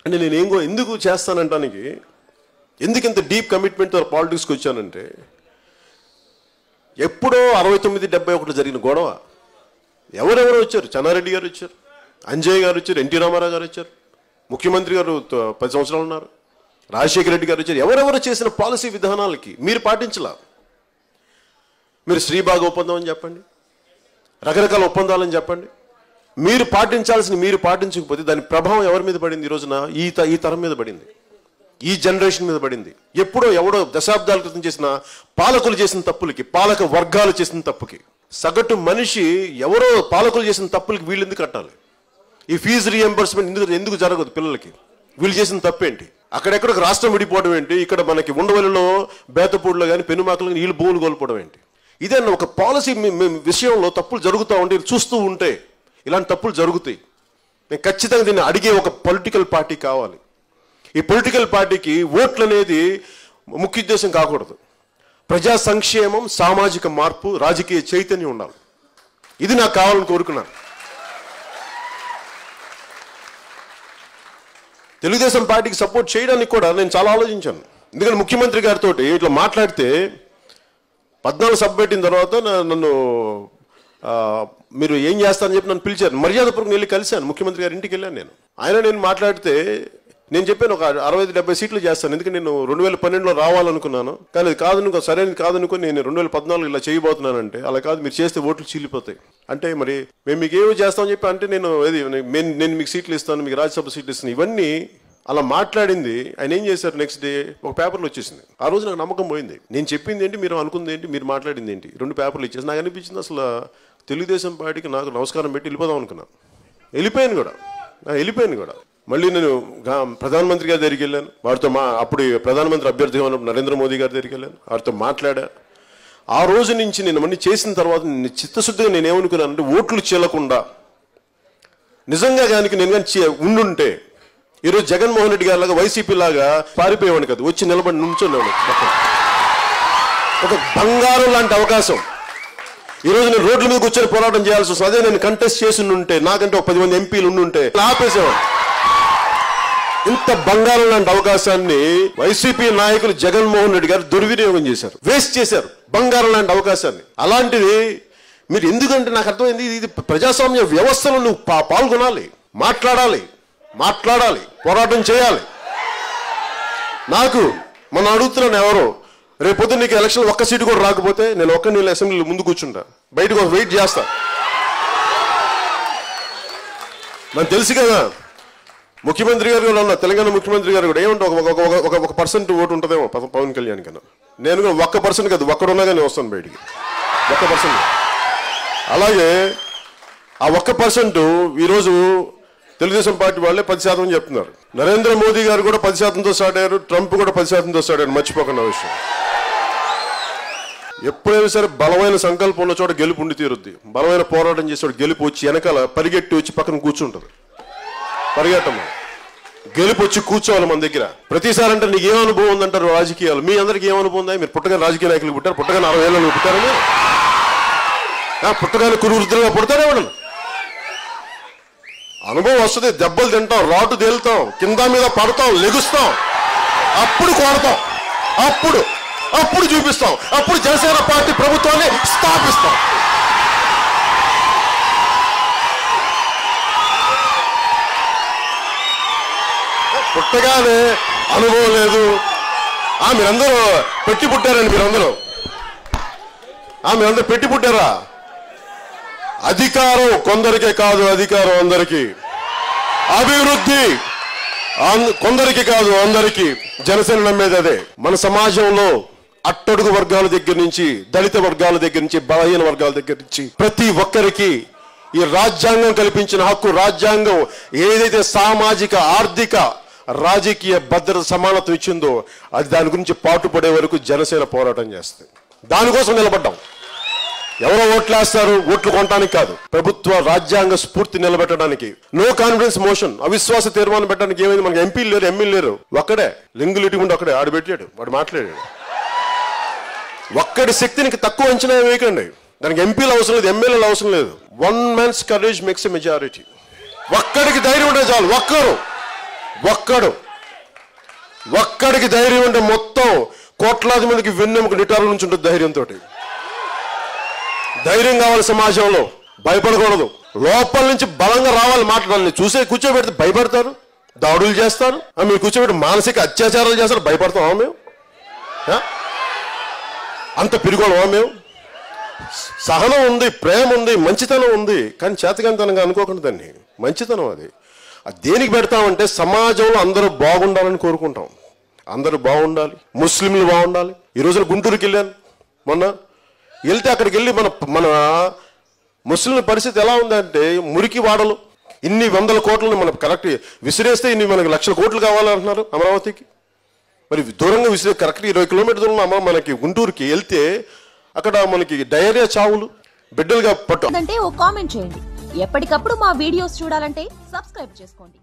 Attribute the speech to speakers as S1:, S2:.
S1: అంటే నేను ఎందుకు చేస్తానంటానికి, ఎందుకు ఇంత డీప్ కమిట్మెంట్తో పాలిటిక్స్కి వచ్చానంటే, ఎప్పుడో 69-71 జరిగిన గొడవ. ఎవరెవరు వచ్చారు? చెన్నారెడ్డి గారు వచ్చారు, అంజయ్ గారు వచ్చారు, ఎన్టీ రామారావు గారు వచ్చారు, ముఖ్యమంత్రి గారు 10 సంవత్సరాలు ఉన్నారు, రాజశేఖర రెడ్డి గారు వచ్చారు. ఎవరెవరు చేసిన పాలసీ విధానాలకి మీరు పాటించలా. మీరు శ్రీబాగ్ ఒప్పందం అని చెప్పండి, రకరకాల ఒప్పందాలని చెప్పండి. మీరు పాటించాల్సిన మీరు పాటించకపోతే దాని ప్రభావం ఎవరి మీద పడింది? ఈ రోజున ఈ తరం మీద పడింది, ఈ జనరేషన్ మీద పడింది. ఎప్పుడో ఎవడో దశాబ్దాల క్రితం చేసిన పాలకులు చేసిన తప్పులకి, పాలక వర్గాలు చేసిన తప్పుకి, సగటు మనిషి ఎవరో పాలకులు చేసిన తప్పులకి వీళ్ళు ఎందుకు కట్టాలి? ఈ ఫీజు రీఎంబర్స్మెంట్ ఎందుకు జరగదు పిల్లలకి? వీళ్ళు చేసిన తప్పేంటి? అక్కడెక్కడికి రాష్ట్రం విడిపోవడం ఏంటి? ఇక్కడ మనకి ఉండవల్లిలో, బేతపూడిలో కానీ, పెనుమాకలో కానీ వీళ్ళు భూములు కోల్పోవడం ఏంటి? ఇదే ఒక పాలసీ విషయంలో తప్పులు జరుగుతూ ఉంటే, చూస్తూ ఉంటే ఇలాంటి తప్పులు జరుగుతాయి. నేను ఖచ్చితంగా దీన్ని అడిగే ఒక పొలిటికల్ పార్టీ కావాలి. ఈ పొలిటికల్ పార్టీకి ఓట్లు అనేది ముఖ్య ఉద్దేశం కాకూడదు. ప్రజా సంక్షేమం, సామాజిక మార్పు, రాజకీయ చైతన్యం ఉండాలి. ఇది నాకు కావాలని కోరుకున్నాను. తెలుగుదేశం పార్టీకి సపోర్ట్ చేయడానికి కూడా నేను చాలా ఆలోచించాను. ఎందుకంటే ముఖ్యమంత్రి గారితో ఇట్లా మాట్లాడితే 14 సభ పెట్టిన తర్వాత నన్ను మీరు ఏం చేస్తారని చెప్పి నన్ను పిలిచారు. మర్యాదపూర్వకంగా వెళ్ళి కలిశాను. ముఖ్యమంత్రి గారి ఇంటికి వెళ్ళాను. నేను మాట్లాడితే నేను చెప్పాను ఒక 65-70 సీట్లు చేస్తాను. ఎందుకంటే నేను 2012లో రావాలనుకున్నాను, కానీ అది కాదనుకో, సరైనది కాదనుకొని నేను 2014 ఇలా చేయబోతున్నానంటే, అలా కాదు మీరు చేస్తే ఓట్లు చీలిపోతాయి అంటే, మరి మేము మీకు ఏమో చేస్తామని చెప్పి అంటే, నేను మీకు సీట్లు ఇస్తాను, మీకు రాజ్యసభ సీట్లు ఇస్తాను, ఇవన్నీ అలా మాట్లాడింది. ఆయన ఏం చేశారు? నెక్స్ట్ డే ఒక పేపర్లో వచ్చేసింది. ఆ రోజు నాకు నమ్మకం పోయింది. నేను చెప్పింది ఏంటి, మీరు అనుకుంది ఏంటి, మీరు మాట్లాడింది ఏంటి, 2 పేపర్లు ఇచ్చేసి నాకు అనిపించింది అసలు తెలుగుదేశం పార్టీకి నాకు నమస్కారం పెట్టి వెళ్ళిపోదాం అనుకున్నాను. వెళ్ళిపోయాను కూడా. మళ్ళీ నేను ప్రధానమంత్రి గారి దగ్గరికి వెళ్ళాను. వారితో అప్పుడు ప్రధానమంత్రి అభ్యర్థిగా ఉన్నప్పుడు నరేంద్ర మోదీ గారి దగ్గరికి వెళ్ళాను. వారితో మాట్లాడా. ఆ రోజు నుంచి నేను అన్నీ చేసిన తర్వాత చిత్తశుద్ధిగా నేనేమనుకున్నానంటే, ఓట్లు చీలకుండా నిజంగా కానీ నేను కానీ ఉండుంటే ఈరోజు జగన్మోహన్ రెడ్డి గారి లాగా, వైసీపీ లాగా పారిపోయేవాడిని కాదు, వచ్చి నిలబడి నుంచున్నాడు. ఒక బంగారం లాంటి అవకాశం. ఈరోజు నేను రోడ్ల మీద కూర్చొని పోరాటం చేయాల్సి వస్తుంది. అదే నేను కంటెస్ట్ చేసి ఉంటే, నాకంటే ఒక 10 మంది ఎంపీలు ఉండుంటే ఆపేసేవాడు. ఇంత బంగారం లాంటి అవకాశాన్ని వైసీపీ నాయకులు జగన్మోహన్ రెడ్డి గారు దుర్వినియోగం చేశారు, వేస్ట్ చేశారు బంగారం లాంటి అవకాశాన్ని. అలాంటిది మీరు ఎందుకంటే నాకు అర్థమైంది, ఇది ప్రజాస్వామ్య వ్యవస్థలో నువ్వు పాల్గొనాలి, మాట్లాడాలి, పోరాటం చేయాలి. నాకు మన అడుగుతున్నాను, ఎవరో రేపొద్దు నీకు ఎలక్షన్ ఒక్క సీటు కూడా రాకపోతే నేను నీళ్ళ అసెంబ్లీలో ముందు కూర్చుంటా, బయటకు వెయిట్ చేస్తా. నాకు తెలుసు కదా, ముఖ్యమంత్రి గారు కూడా ఉన్నా, తెలంగాణ ముఖ్యమంత్రి గారు కూడా ఏమంటే ఒక % ఓటు ఉంటుందేమో పవన్ కళ్యాణ్ కన్నా. నేను కూడా 1% కాదు, ఒక్కడున్నా కానీ వస్తాను బయటికి, 1%. అలాగే ఆ 1% ఈరోజు తెలుగుదేశం పార్టీ వాళ్ళే 10% చెప్తున్నారు. నరేంద్ర మోదీ గారు కూడా 10%తో స్టార్ట్ అయ్యారు, ట్రంప్ కూడా 10%తో స్టార్ట్ అయ్యారు. మర్చిపోకుండా విషయం. ఎప్పుడైనా సరే బలమైన సంకల్పం ఉన్న చోట గెలుపు ఉండి తీరుద్ది. బలమైన పోరాటం చేసేవాడు గెలుపు వచ్చి వెనకాల పరిగెట్టి వచ్చి పక్కన కూర్చుంటుంది. పరిగెట్టమ్మా, గెలుపు వచ్చి కూర్చోవాలి మన దగ్గర. ప్రతిసారి అంటే నీకు ఏం అనుభవం ఉందంటారు రాజకీయాలు. మీ అందరికి ఏం అనుభవం ఉందా? మీరు పుట్టగానే రాజకీయ నాయకులు పుట్టారు, పుట్టగానే 60 ఏళ్ళు పుట్టారని, పుట్టగానే కురువృద్ధులుగా పుడతారే వాళ్ళు. అనుభవం వస్తుంది, దెబ్బలు తింటాం, రాటు తేలుతాం, కింద మీద పడతాం, లెగుస్తాం, అప్పుడు కోడతాం, అప్పుడు చూపిస్తాం, అప్పుడు జనసేన పార్టీ ప్రభుత్వాన్ని స్థాపిస్తాం. పుట్టగానే అనుభవం లేదు. మీరందరూ పెట్టి పుట్టారండి, మీరందరూ పెట్టి పుట్టారా? అధికారం కొందరికే కాదు, అధికారం అందరికీ. అభివృద్ధి కొందరికి కాదు, అందరికీ. జనసేన నమ్మేది అదే. మన సమాజంలో అట్టడుగు వర్గాల దగ్గర నుంచి, దళిత వర్గాల దగ్గర నుంచి, బలహీన వర్గాల దగ్గర నుంచి ప్రతి ఒక్కరికి ఈ రాజ్యాంగం కల్పించిన హక్కు, రాజ్యాంగం ఏదైతే సామాజిక, ఆర్థిక, రాజకీయ భద్రత, సమానత్వం ఇచ్చిందో అది దాని గురించి పాటుపడే వరకు జనసేన పోరాటం చేస్తుంది. దానికోసం నిలబడ్డాం. ఎవరో ఓట్లు వేస్తారు, ఓట్లు కొనడానికి కాదు, ప్రభుత్వ రాజ్యాంగ స్ఫూర్తి నిలబెట్టడానికి. నో కాన్ఫిడెన్స్ మోషన్, అవిశ్వాస తీర్మానం పెట్టడానికి ఏమైంది? మనకి ఎంపీలు లేరు, ఎమ్మెల్యే లేరు. ఒక్కడే లింగులు ఇటుకుంటే ఒక్కడే ఆడు పెట్టాడు, వాడు మాట్లాడాడు. ఒక్కడి శక్తినికి తక్కువ అంచనా వేయకండి. దానికి ఎంపీలు అవసరం లేదు, ఎమ్మెల్యేలు అవసరం లేదు. One man's courage makes a majority. ఒక్కడికి ధైర్యం ఉంటే చాలు. ఒక్కడికి ధైర్యం ఉంటే మొత్తం కోట్లాది మందికి వెన్నెముక నిటారు నుంచి ఉంటుంది. ధైర్యంతో ధైర్యం కావాలి సమాజంలో. భయపడకూడదు. లోపల నుంచి బలంగా రావాలి. మాట్లాడాలి. చూసే కూర్చోబెడితే భయపడతారు, దాడులు చేస్తారు. మీరు కూర్చోబెట్టి మానసిక అత్యాచారాలు చేస్తారు, భయపడతామా మేము? అంత పిరుగోళమా మేము? సహనం ఉంది, ప్రేమ ఉంది, మంచితనం ఉంది. కానీ చేతకంతనంగా అనుకోకుండా దాన్ని మంచితనం అది దేనికి పెడతామంటే సమాజంలో అందరూ బాగుండాలని కోరుకుంటాం. అందరూ బాగుండాలి, ముస్లింలు బాగుండాలి. ఈ రోజున గుంటూరుకి వెళ్ళాను మొన్న. వెళ్తే అక్కడికి వెళ్ళి మన ముస్లింల పరిస్థితి ఎలా ఉందంటే మురికి వాడలు. ఇన్ని 100 కోట్లను మనం కరెక్ట్ విసిరేస్తే ఇన్ని మనకి 1,00,000 కోట్లు కావాలంటున్నారు అమరావతికి. మరి దూరంగా విసిరే కరెక్ట్ 20 కిలోమీటర్ దూరంలో మనకి గుంటూరుకి వెళ్తే అక్కడ మనకి డయేరియా చావులు, బిడ్డలుగా పట్టు.
S2: ఓ కామెంట్ చేయండి. ఎప్పటికప్పుడు మా వీడియోస్ చూడాలంటే సబ్స్క్రైబ్ చేసుకోండి.